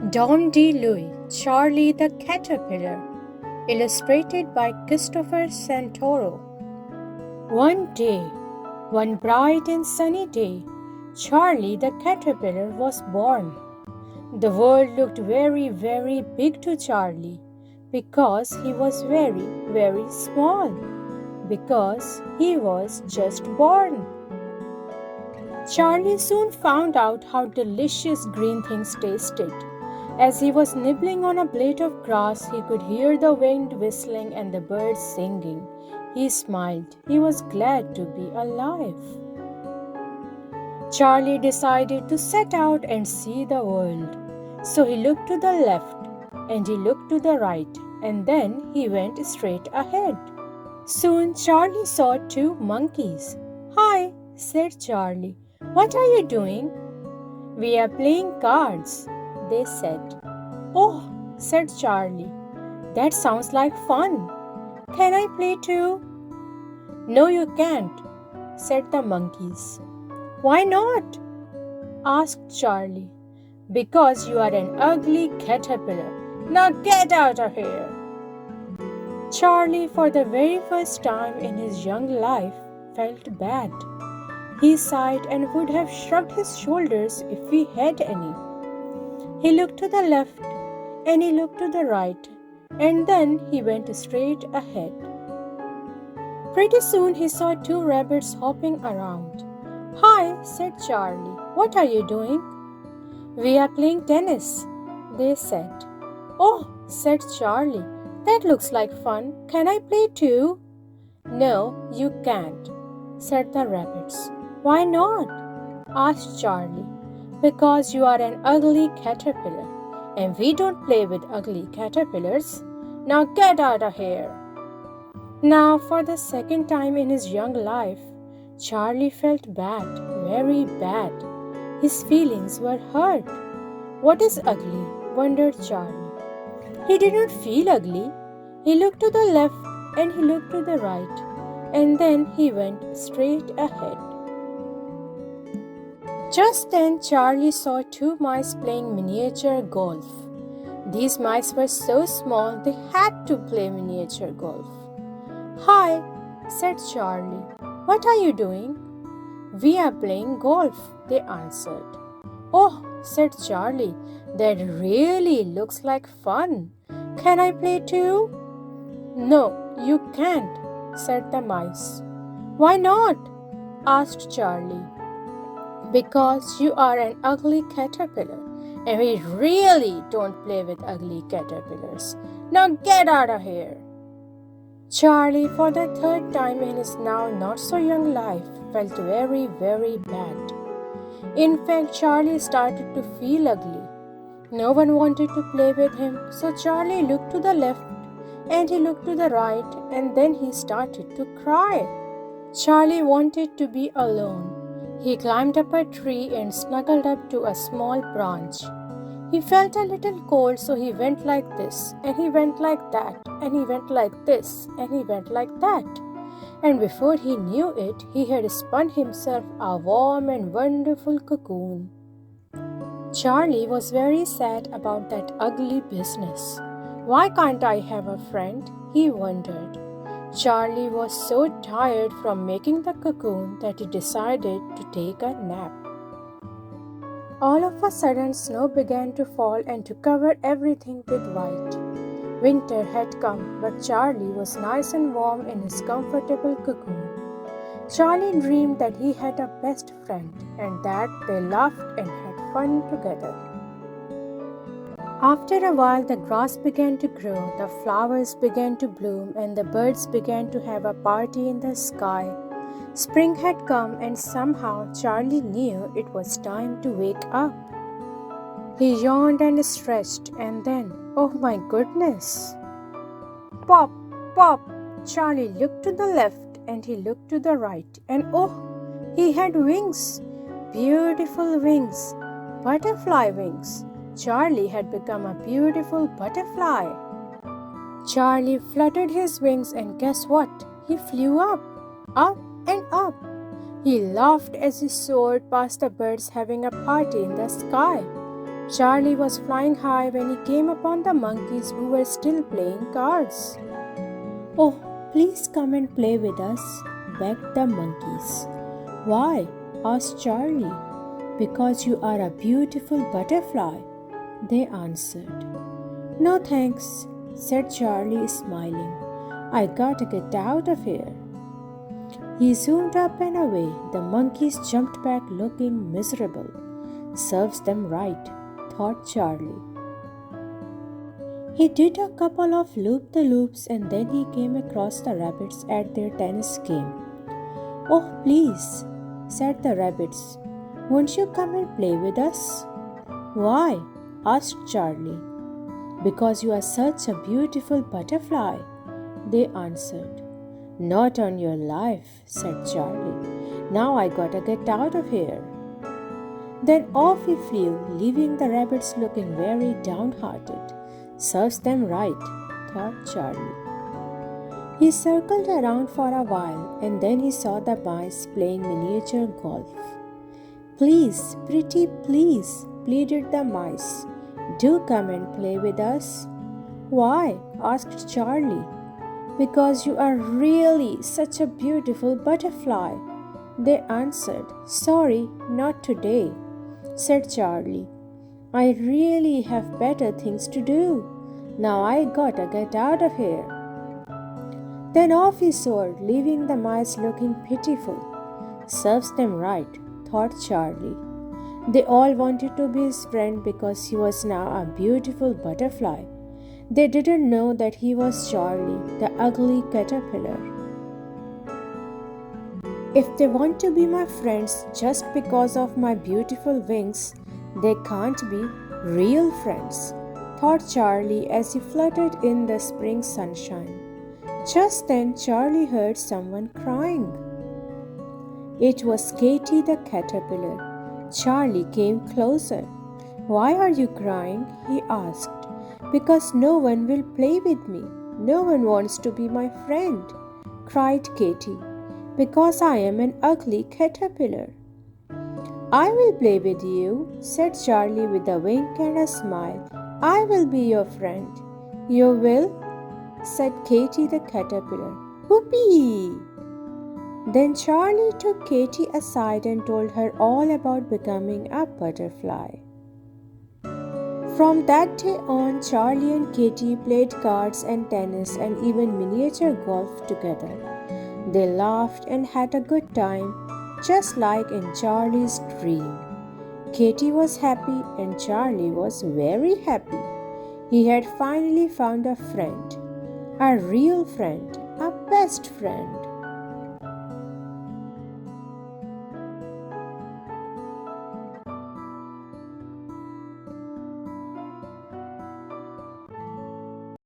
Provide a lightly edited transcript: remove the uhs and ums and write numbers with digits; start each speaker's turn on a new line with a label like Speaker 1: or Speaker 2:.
Speaker 1: Don Deluise, Charlie the Caterpillar, illustrated by Christopher Santoro. One day, one bright and sunny day, Charlie the Caterpillar was born. The world looked very, very big to Charlie because he was very, very small, because he was just born. Charlie soon found out how delicious green things tasted. As he was nibbling on a blade of grass, he could hear the wind whistling and the birds singing. He smiled. He was glad to be alive. Charlie decided to set out and see the world. So he looked to the left and he looked to the right, and then he went straight ahead. Soon Charlie saw two monkeys. "Hi," said Charlie. "What are you doing?" "We are playing cards," they said. "Oh," said Charlie, "that sounds like fun. Can I play too?" "No, you can't," said the monkeys. "Why not?" asked Charlie. "Because you are an ugly caterpillar. Now get out of here." Charlie, for the very first time in his young life, felt bad. He sighed and would have shrugged his shoulders if he had any. He looked to the left and he looked to the right, and then he went straight ahead. Pretty soon he saw two rabbits hopping around. "Hi," said Charlie. "What are you doing?" "We are playing tennis," they said. "Oh," said Charlie, "that looks like fun. Can I play too?" "No, you can't," said the rabbits. "Why not?" asked Charlie. "Because you are an ugly caterpillar, and we don't play with ugly caterpillars. Now get out of here." Now, for the second time in his young life, Charlie felt bad, very bad. His feelings were hurt. What is ugly? Wondered Charlie. He did not feel ugly. He looked to the left and he looked to the right, and then he went straight ahead. Just then, Charlie saw two mice playing miniature golf. These mice were so small they had to play miniature golf. "Hi," said Charlie. "What are you doing?" "We are playing golf," they answered. "Oh," said Charlie, "that really looks like fun. Can I play too?" "No, you can't," said the mice. "Why not?" asked Charlie. "Because you are an ugly caterpillar, and we really don't play with ugly caterpillars. Now get out of here." Charlie, for the third time in his now not so young life, felt very, very bad. In fact, Charlie started to feel ugly. No one wanted to play with him, so Charlie looked to the left and he looked to the right, and then he started to cry. Charlie wanted to be alone. He climbed up a tree and snuggled up to a small branch. He felt a little cold, so he went like this, and he went like that, and he went like this, and he went like that. And before he knew it, he had spun himself a warm and wonderful cocoon. Charlie was very sad about that ugly business. "Why can't I have a friend?" he wondered. Charlie was so tired from making the cocoon that he decided to take a nap. All of a sudden, snow began to fall and to cover everything with white. Winter had come, but Charlie was nice and warm in his comfortable cocoon. Charlie dreamed that he had a best friend and that they laughed and had fun together. After a while, the grass began to grow, the flowers began to bloom, and the birds began to have a party in the sky. Spring had come, and somehow Charlie knew it was time to wake up. He yawned and stretched, and then, oh my goodness! Pop, pop! Charlie looked to the left and he looked to the right, and oh, he had wings! Beautiful wings! Butterfly wings! Charlie had become a beautiful butterfly. Charlie fluttered his wings, and guess what? He flew up, up and up. He laughed as he soared past the birds having a party in the sky. Charlie was flying high when he came upon the monkeys who were still playing cards. Oh, please come and play with us, begged the monkeys. Why? Asked Charlie. Because you are a beautiful butterfly, they answered. No thanks, said Charlie, smiling. I gotta get out of here. He zoomed up and away. The monkeys jumped back looking miserable. Serves them right, thought Charlie. He did a couple of loop-the-loops and then he came across the rabbits at their tennis game. Oh, please, said the rabbits. Won't you come and play with us? Why? Asked Charlie. Because you are such a beautiful butterfly, they answered. Not on your life, said Charlie. Now I gotta get out of here. Then off he flew, leaving the rabbits looking very downhearted. Serves them right, thought Charlie. He circled around for a while and then he saw the mice playing miniature golf. Please, pretty please, pleaded the mice. Do come and play with us. Why? Asked Charlie. Because you are really such a beautiful butterfly, they answered. Sorry, not today, said Charlie. I really have better things to do. Now I gotta get out of here. Then off he soared, leaving the mice looking pitiful. Serves them right, thought Charlie. They all wanted to be his friend because he was now a beautiful butterfly. They didn't know that he was Charlie, the ugly caterpillar. If they want to be my friends just because of my beautiful wings, they can't be real friends, thought Charlie as he fluttered in the spring sunshine. Just then Charlie heard someone crying. It was Katy the caterpillar. Charlie came closer. Why are you crying? He asked. Because no one will play with me. No one wants to be my friend, cried Katy. Because I am an ugly caterpillar. I will play with you, said Charlie with a wink and a smile. I will be your friend. You will? Said Katy the caterpillar. Whoopee! Then Charlie took Katy aside and told her all about becoming a butterfly. From that day on, Charlie and Katy played cards and tennis and even miniature golf together. They laughed and had a good time, just like in Charlie's dream. Katy was happy and Charlie was very happy. He had finally found a friend, a real friend, a best friend.